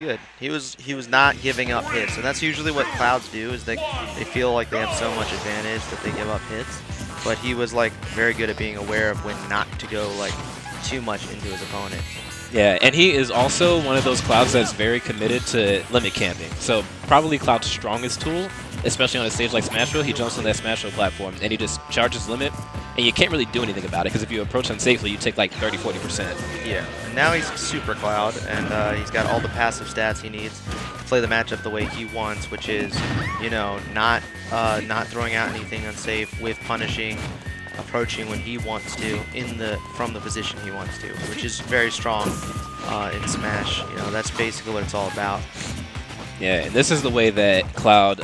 good. He was not giving up hits, and that's usually what Clouds do. Is they feel like they have so much advantage that they give up hits. But he was like very good at being aware of when not to go like too much into his opponent. Yeah, and he is also one of those Clouds that's very committed to limit camping. So probably Cloud's strongest tool, especially on a stage like Smashville, he jumps on that Smashville platform and he just charges limit, and you can't really do anything about it because if you approach unsafely, you take like 30–40%. Yeah, and now he's Super Cloud, and he's got all the passive stats he needs to play the matchup the way he wants, which is, you know, not throwing out anything unsafe with punishing, approaching when he wants to from the position he wants to, which is very strong in Smash. You know, that's basically what it's all about. Yeah, and this is the way that Cloud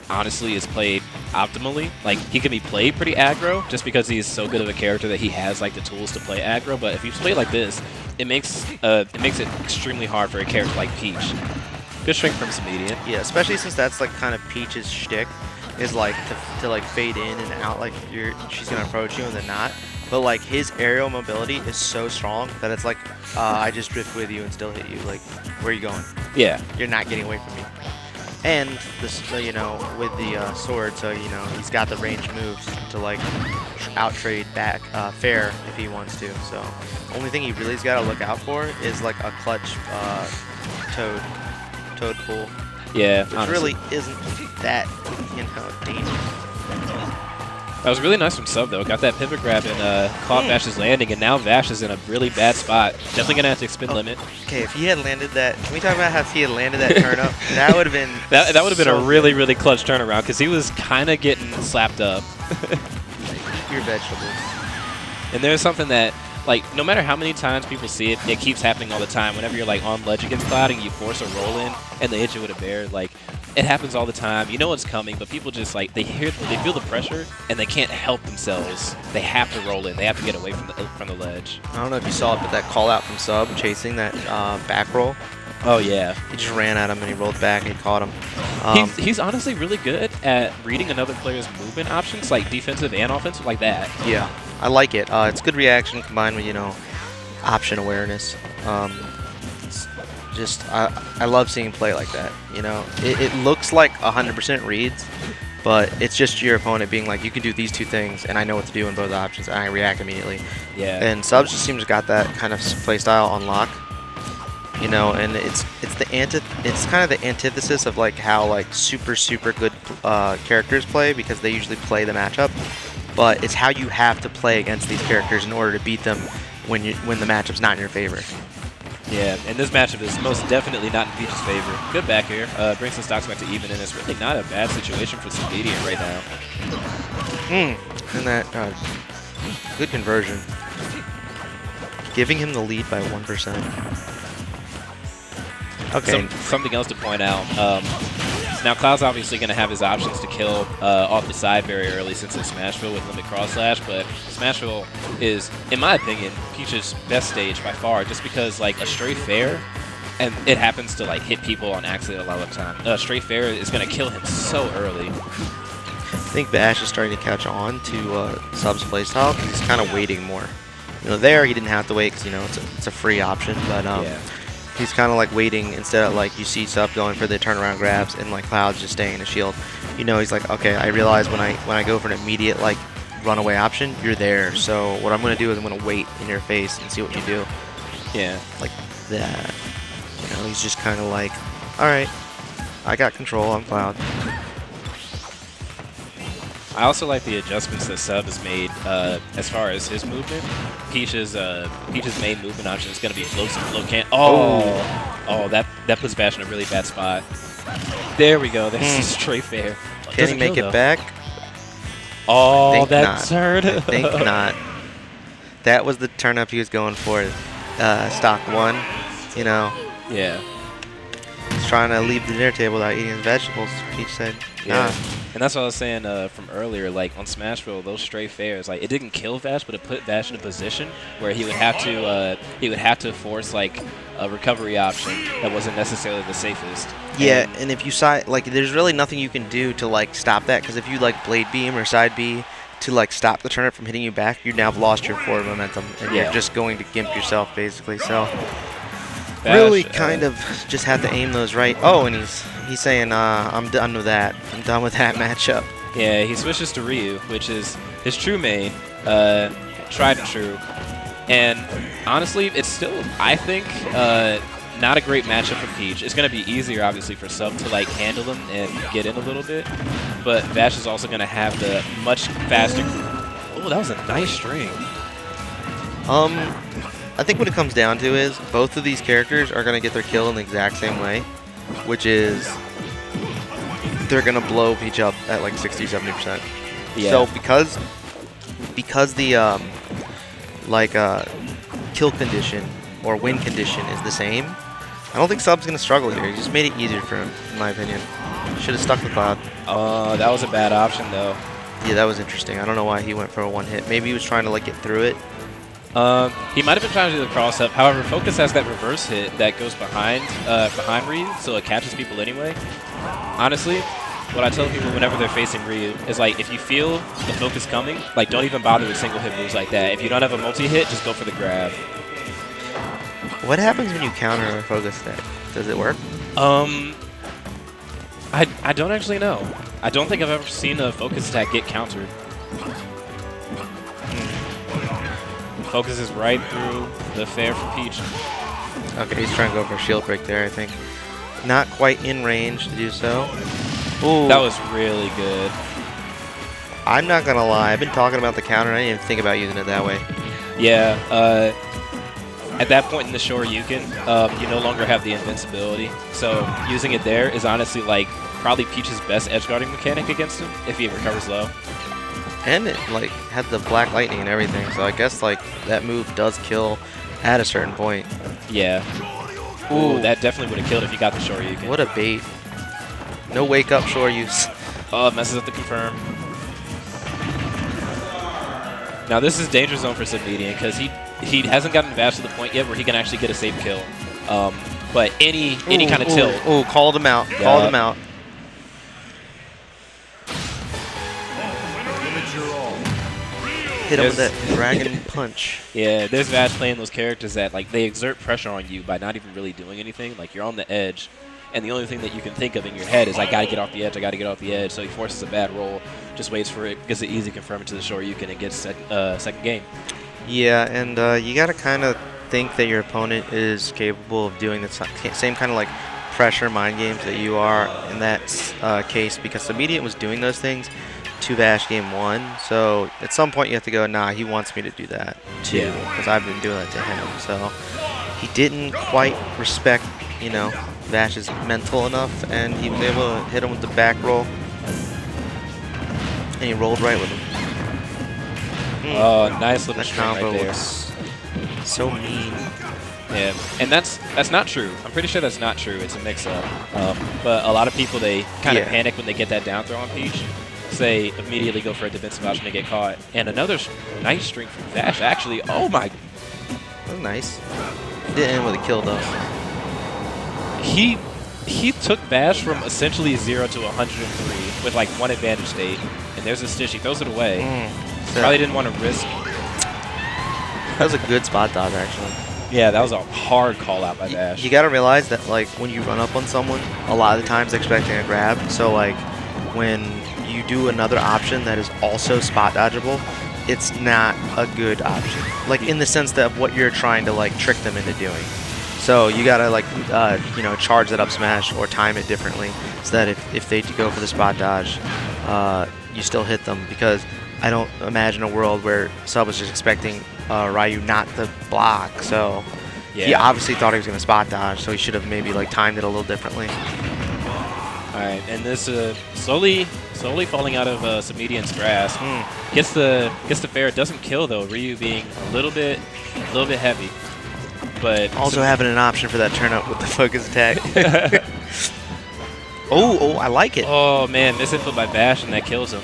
honestly is played optimally. Like, he can be played pretty aggro just because he's so good of a character that he has like the tools to play aggro. But if you play like this, it makes it extremely hard for a character like Peach. Good strength from submediant. Yeah, especially since that's like kind of Peach's shtick, is like to like fade in and out, like she's gonna approach you and then not. But like his aerial mobility is so strong that it's like I just drift with you and still hit you. Like, where are you going? Yeah, you're not getting away from me. And this, you know, with the sword, so you know he's got the range moves to like out trade back fair if he wants to. So only thing he really's got to look out for is like a clutch toad pull. Yeah, which really isn't that, you know, dangerous. That was really nice from Sub, though. Got that pivot grab and caught Vash's landing, and now Vash is in a really bad spot. Definitely going to have to expend limit. Okay, if he had landed that, can we talk about how if he had landed that turn up? That would have been that would have been a really, really clutch turnaround, because he was kind of getting slapped up. Pure vegetables. And there's something that, like, no matter how many times people see it, it keeps happening all the time. Whenever you're, like, on ledge against Cloud and you force a roll in and they hit you with a bear, like, it happens all the time. You know what's coming, but people just, like, they feel the pressure and they can't help themselves. They have to roll in. They have to get away from the ledge. I don't know if you saw it, but that call out from Sub chasing that back roll. Oh, yeah. He just ran at him and he rolled back and he caught him. He's honestly really good at reading another player's movement options, like defensive and offensive, like that. Yeah, I like it. It's good reaction combined with, you know, option awareness. I love seeing play like that. You know, it looks like 100% reads, but it's just your opponent being like, you can do these two things, and I know what to do in both options, and I react immediately. Yeah. And Subs just seems to got that kind of play style on lock. You know, and it's kind of the antithesis of like how like super good characters play, because they usually play the matchup, but it's how you have to play against these characters in order to beat them when the matchup's not in your favor. Yeah, and this matchup is most definitely not in Peach's favor. Good back here, brings the stocks back to even, and it's really not a bad situation for submediant right now. And that good conversion, giving him the lead by 1%. Okay. Something else to point out. Now Cloud's obviously going to have his options to kill off the side very early since it's Smashville with limit cross slash, but Smashville is, in my opinion, Peach's best stage by far, just because like a straight fair, and it happens to like hit people on accident a lot of the time. Straight fair is going to kill him so early. I think Vash is starting to catch on to Sub's playstyle because he's kind of waiting more. You know, there he didn't have to wait because, you know, it's a free option, but yeah. He's kind of like waiting instead of like you see Sub going for the turnaround grabs and like Cloud's just staying in a shield. You know, he's like, okay, I realize when I go for an immediate like runaway option, you're there. So what I'm gonna do is I'm gonna wait in your face and see what you do. Yeah, like that. You know, he's just kind of like, all right, I got control. I'm Cloud. I also like the adjustments that Sub has made as far as his movement. Peach's main movement option is going to be floats and float can. Oh, that puts Vash in a really bad spot. There we go. There's a straight fair. Can he make it back? Oh, that's hurt. I think not. That was the turn up he was going for. Stock 1, you know. Yeah. He's trying to leave the dinner table without eating his vegetables. Peach said, nah. Yeah. And that's what I was saying from earlier, like on Smashville, those stray fairs, like it didn't kill Vash, but it put Vash in a position where he would have to force like a recovery option that wasn't necessarily the safest. Yeah, and if you side, like, there's really nothing you can do to like stop that, because if you like blade beam or side B to like stop the turnip from hitting you back, you now have lost your forward momentum, and you're just going to gimp yourself basically. So Really kind of just had to aim those right. Oh, and he's saying, I'm done with that. I'm done with that matchup. Yeah, he switches to Ryu, which is his true main, tried and true. And honestly, it's still, I think, not a great matchup for Peach. It's going to be easier, obviously, for Sub to like handle him and get in a little bit. But Vash is also going to have the much faster. Oh, that was a nice string. I think what it comes down to is both of these characters are going to get their kill in the exact same way, which is they're going to blow Peach up at like 60-70%. Yeah. So because the kill condition or win condition is the same, I don't think Sub's going to struggle here. He just made it easier for him, in my opinion. Should have stuck with Cloud. Oh, that was a bad option, though. Yeah, that was interesting. I don't know why he went for a one hit. Maybe he was trying to like get through it. He might have been trying to do the cross up. However, Focus has that reverse hit that goes behind Ryu, so it catches people anyway. Honestly, what I tell people whenever they're facing Ryu is like, if you feel the Focus coming, like don't even bother with single hit moves like that. If you don't have a multi-hit, just go for the grab. What happens when you counter a Focus attack? Does it work? I don't actually know. I don't think I've ever seen a Focus attack get countered. Focus is right through the fair for Peach. Okay, he's trying to go for a shield break there, I think. Not quite in range to do so. Ooh. That was really good. I'm not going to lie. I've been talking about the counter. I didn't even think about using it that way. Yeah. At that point in the Shoryuken, you no longer have the invincibility. So using it there is honestly like probably Peach's best edge guarding mechanic against him if he recovers low. And it like had the black lightning and everything, so I guess like that move does kill at a certain point. Yeah. Ooh, that definitely would have killed if you got the Shoryuken. What a bait. No wake up Shoryus. Oh, it messes up the confirm. Now this is danger zone for submediant because he hasn't gotten Vash to the point yet where he can actually get a safe kill. But any kind of tilt. Oh, called him out. Called him out. Hit him with that dragon punch. Yeah, there's Vash playing those characters that like they exert pressure on you by not even really doing anything. Like you're on the edge, and the only thing that you can think of in your head is I gotta get off the edge. I gotta get off the edge. So he forces a bad roll, just waits for it, gets an easy confirm into the Shoryuken, and gets second game. Yeah, and you gotta kind of think that your opponent is capable of doing the same kind of like pressure mind games that you are in that case, because Submediant was doing those things to Vash game 1, so at some point you have to go, nah, he wants me to do that too, because I've been doing that to him. So he didn't quite respect, you know, Vash's mental enough, and he was able to hit him with the back roll, and he rolled right with him. Oh, nice little that string combo right there. Looks so mean. Yeah, and that's not true. I'm pretty sure that's not true. It's a mix-up. But a lot of people, they kind of panic when they get that down throw on Peach. They immediately go for a defensive option to get caught. And another nice string from Vash, actually. Oh my! That was nice. Didn't end with a kill though. He took Vash from essentially 0 to 103 with like one advantage state. And there's a stitch. He throws it away. Probably didn't want to risk. That was a good spot dodge, actually. Yeah, that was a hard call out by Vash. You got to realize that like when you run up on someone, a lot of the times they're expecting a grab. So like when you do another option that is also spot dodgeable, it's not a good option. Like in the sense that what you're trying to like trick them into doing. So you gotta like you know, charge that up smash or time it differently so that if they go for the spot dodge, you still hit them, because I don't imagine a world where Sub was just expecting Ryu not to block. So he obviously thought he was gonna spot dodge, so he should have maybe like timed it a little differently. All right, and this slowly falling out of Submediant's grasp. Gets the fair. Doesn't kill though. Ryu being a little bit heavy, but also having an option for that turn up with the focus attack. Oh, I like it. Oh man, misinput by Vash, and that kills him.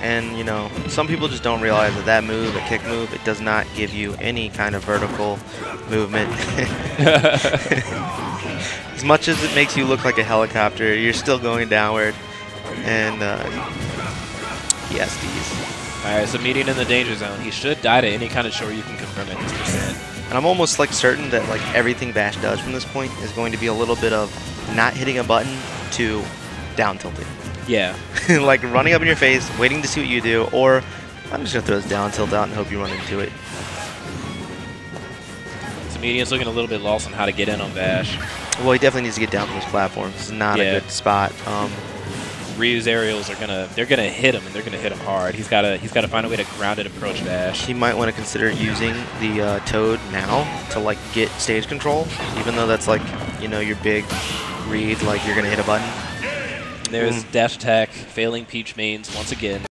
And you know, some people just don't realize that that move, a kick move, it does not give you any kind of vertical movement. As much as it makes you look like a helicopter, you're still going downward. And ESDs. Alright, so Submediant in the danger zone. He should die to any kind of Shoryuken confirm at this percent. And I'm almost like certain that like everything Vash does from this point is going to be a little bit of not hitting a button to down tilting. Yeah. Like running up in your face, waiting to see what you do, or I'm just going to throw this down tilt out and hope you run into it. Submediant's looking a little bit lost on how to get in on Vash. Well, he definitely needs to get down from his platform. This is not a good spot. Ryu's aerials are they're gonna hit him, and they're gonna hit him hard. He's gotta find a way to grounded approach Vash. He might want to consider using the Toad now to like get stage control, even though that's like, you know, your big read, like you're gonna hit a button. There's dash attack, failing Peach mains once again.